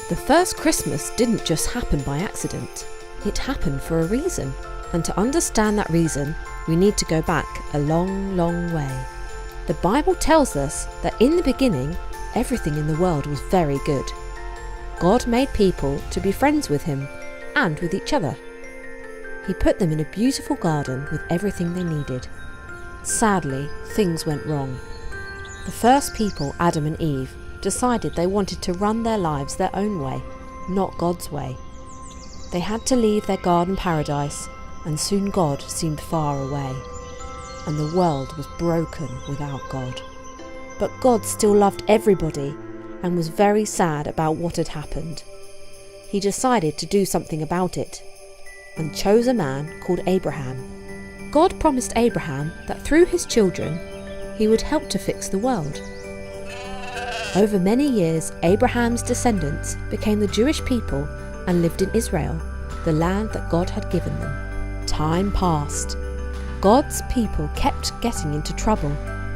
The first Christmas didn't just happen by accident. It happened for a reason. And to understand that reason, we need to go back a long, long way. The Bible tells us that in the beginning, everything in the world was very good. God made people to be friends with him and with each other. He put them in a beautiful garden with everything they needed. Sadly, things went wrong. The first people, Adam and Eve, decided they wanted to run their lives their own way, not God's way. They had to leave their garden paradise, and soon God seemed far away, and the world was broken without God. But God still loved everybody and was very sad about what had happened. He decided to do something about it and chose a man called Abraham. God promised Abraham that through his children he would help to fix the world. Over many years, Abraham's descendants became the Jewish people and lived in Israel, the land that God had given them. Time passed. God's people kept getting into trouble,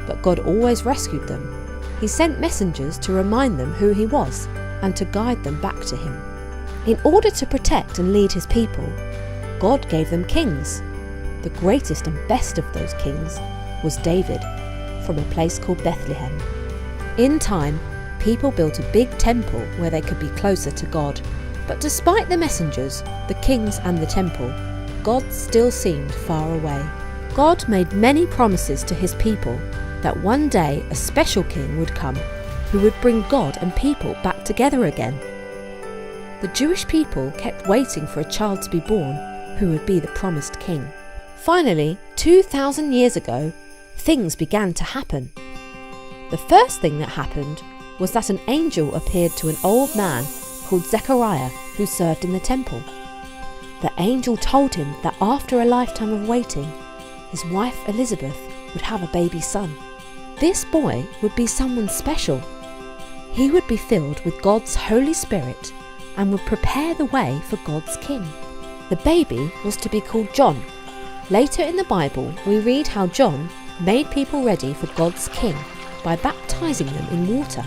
but God always rescued them. He sent messengers to remind them who he was and to guide them back to him. In order to protect and lead his people, God gave them kings. The greatest and best of those kings was David, from a place called Bethlehem. In time, people built a big temple where they could be closer to God. But despite the messengers, the kings and the temple, God still seemed far away. God made many promises to his people that one day a special king would come who would bring God and people back together again. The Jewish people kept waiting for a child to be born who would be the promised king. Finally, 2,000 years ago, things began to happen. The first thing that happened was that an angel appeared to an old man called Zechariah who served in the temple. The angel told him that after a lifetime of waiting, his wife Elizabeth would have a baby son. This boy would be someone special. He would be filled with God's Holy Spirit and would prepare the way for God's king. The baby was to be called John. Later in the Bible, we read how John made people ready for God's king by baptizing them in water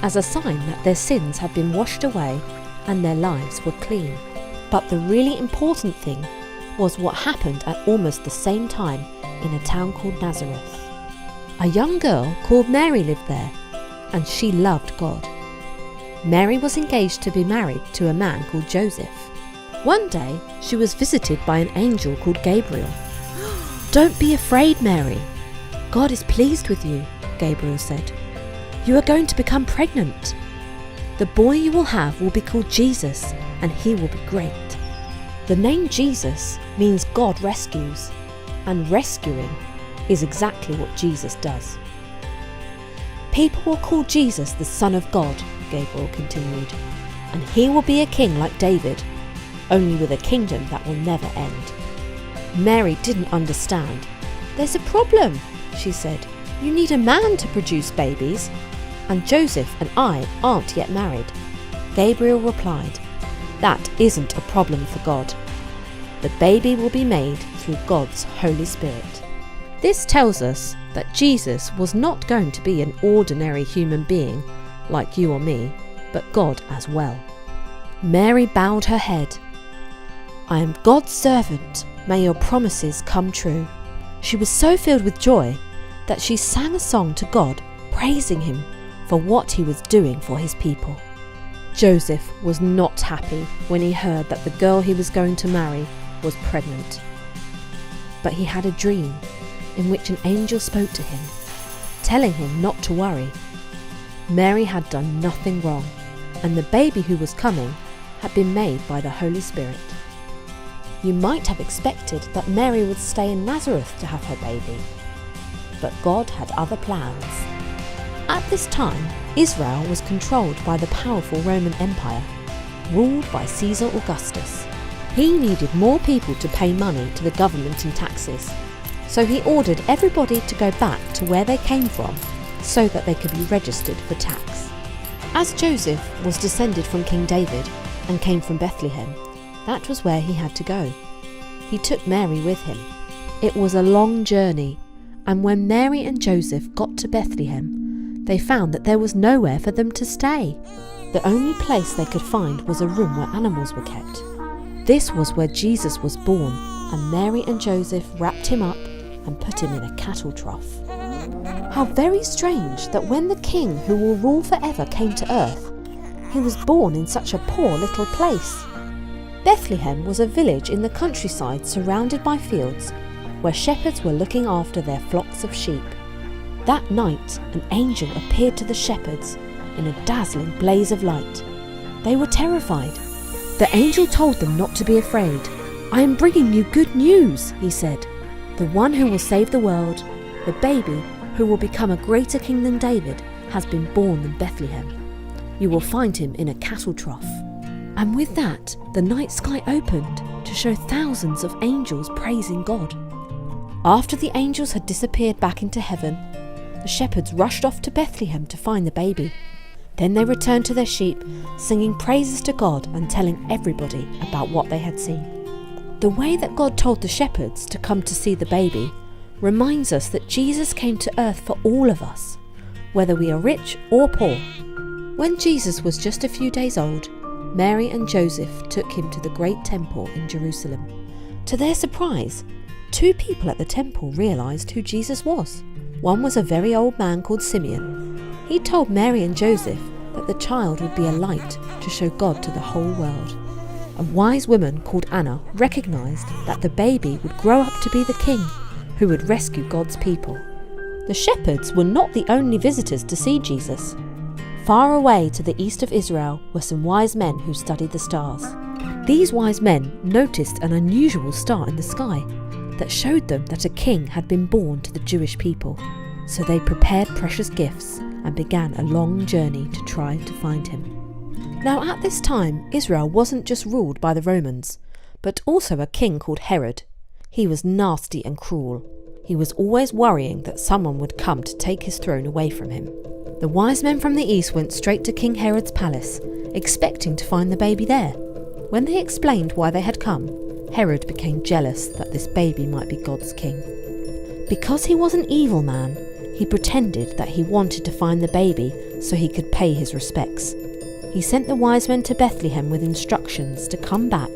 as a sign that their sins had been washed away and their lives were clean. But the really important thing was what happened at almost the same time in a town called Nazareth. A young girl called Mary lived there, and she loved God. Mary was engaged to be married to a man called Joseph. One day, she was visited by an angel called Gabriel. "Don't be afraid, Mary. God is pleased with you," Gabriel said. "You are going to become pregnant. The boy you will have will be called Jesus, and he will be great." The name Jesus means God rescues, and rescuing is exactly what Jesus does. "People will call Jesus the Son of God," Gabriel continued, "and he will be a king like David, only with a kingdom that will never end." Mary didn't understand. "There's a problem," she said. "You need a man to produce babies, and Joseph and I aren't yet married." Gabriel replied, "That isn't a problem for God. The baby will be made through God's Holy Spirit." This tells us that Jesus was not going to be an ordinary human being like you or me, but God as well. Mary bowed her head. "I am God's servant. May your promises come true." She was so filled with joy that she sang a song to God, praising him for what he was doing for his people. Joseph was not happy when he heard that the girl he was going to marry was pregnant. But he had a dream in which an angel spoke to him, telling him not to worry. Mary had done nothing wrong, and the baby who was coming had been made by the Holy Spirit. You might have expected that Mary would stay in Nazareth to have her baby, but God had other plans. At this time, Israel was controlled by the powerful Roman Empire, ruled by Caesar Augustus. He needed more people to pay money to the government in taxes, so he ordered everybody to go back to where they came from so that they could be registered for tax. As Joseph was descended from King David and came from Bethlehem, that was where he had to go. He took Mary with him. It was a long journey, and when Mary and Joseph got to Bethlehem, they found that there was nowhere for them to stay. The only place they could find was a room where animals were kept. This was where Jesus was born, and Mary and Joseph wrapped him up and put him in a cattle trough. How very strange that when the king who will rule forever came to earth, he was born in such a poor little place. Bethlehem was a village in the countryside surrounded by fields where shepherds were looking after their flocks of sheep. That night, an angel appeared to the shepherds in a dazzling blaze of light. They were terrified. The angel told them not to be afraid. "I am bringing you good news," he said. "The one who will save the world, the baby who will become a greater king than David, has been born in Bethlehem. You will find him in a cattle trough." And with that, the night sky opened to show thousands of angels praising God. After the angels had disappeared back into heaven, the shepherds rushed off to Bethlehem to find the baby. Then they returned to their sheep, singing praises to God and telling everybody about what they had seen. The way that God told the shepherds to come to see the baby reminds us that Jesus came to earth for all of us, whether we are rich or poor. When Jesus was just a few days old, Mary and Joseph took him to the great temple in Jerusalem. To their surprise, 2 people at the temple realised who Jesus was. One was a very old man called Simeon. He told Mary and Joseph that the child would be a light to show God to the whole world. A wise woman called Anna recognised that the baby would grow up to be the king who would rescue God's people. The shepherds were not the only visitors to see Jesus. Far away to the east of Israel were some wise men who studied the stars. These wise men noticed an unusual star in the sky that showed them that a king had been born to the Jewish people. So they prepared precious gifts and began a long journey to try to find him. Now at this time, Israel wasn't just ruled by the Romans, but also a king called Herod. He was nasty and cruel. He was always worrying that someone would come to take his throne away from him. The wise men from the east went straight to King Herod's palace, expecting to find the baby there. When they explained why they had come, Herod became jealous that this baby might be God's king. Because he was an evil man, he pretended that he wanted to find the baby so he could pay his respects. He sent the wise men to Bethlehem with instructions to come back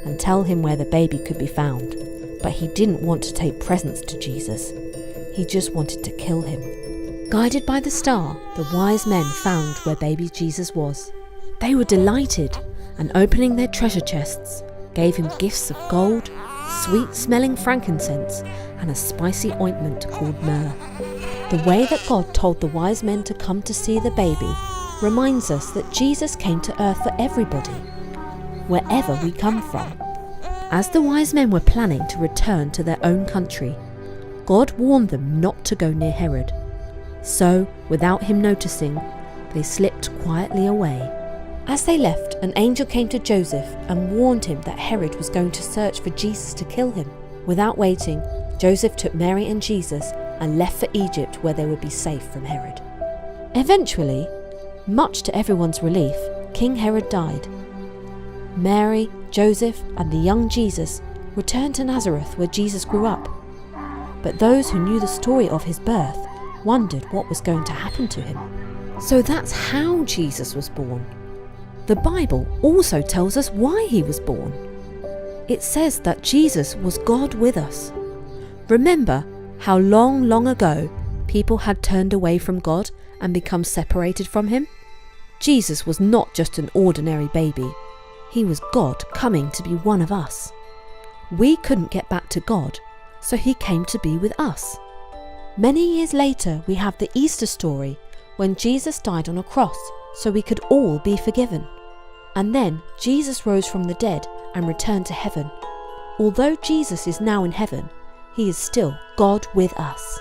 and tell him where the baby could be found. But he didn't want to take presents to Jesus. He just wanted to kill him. Guided by the star, the wise men found where baby Jesus was. They were delighted, and opening their treasure chests, gave him gifts of gold, sweet-smelling frankincense, and a spicy ointment called myrrh. The way that God told the wise men to come to see the baby reminds us that Jesus came to earth for everybody, wherever we come from. As the wise men were planning to return to their own country, God warned them not to go near Herod. So, without him noticing, they slipped quietly away. As they left, an angel came to Joseph and warned him that Herod was going to search for Jesus to kill him. Without waiting, Joseph took Mary and Jesus and left for Egypt, where they would be safe from Herod. Eventually, much to everyone's relief, King Herod died. Mary, Joseph, and the young Jesus returned to Nazareth, where Jesus grew up. But those who knew the story of his birth wondered what was going to happen to him. So that's how Jesus was born. The Bible also tells us why he was born. It says that Jesus was God with us. Remember how long ago people had turned away from God and become separated from him? Jesus was not just an ordinary baby. He was God coming to be one of us. We couldn't get back to God, so he came to be with us. Many years later, we have the Easter story when Jesus died on a cross so we could all be forgiven. And then Jesus rose from the dead and returned to heaven. Although Jesus is now in heaven, he is still God with us.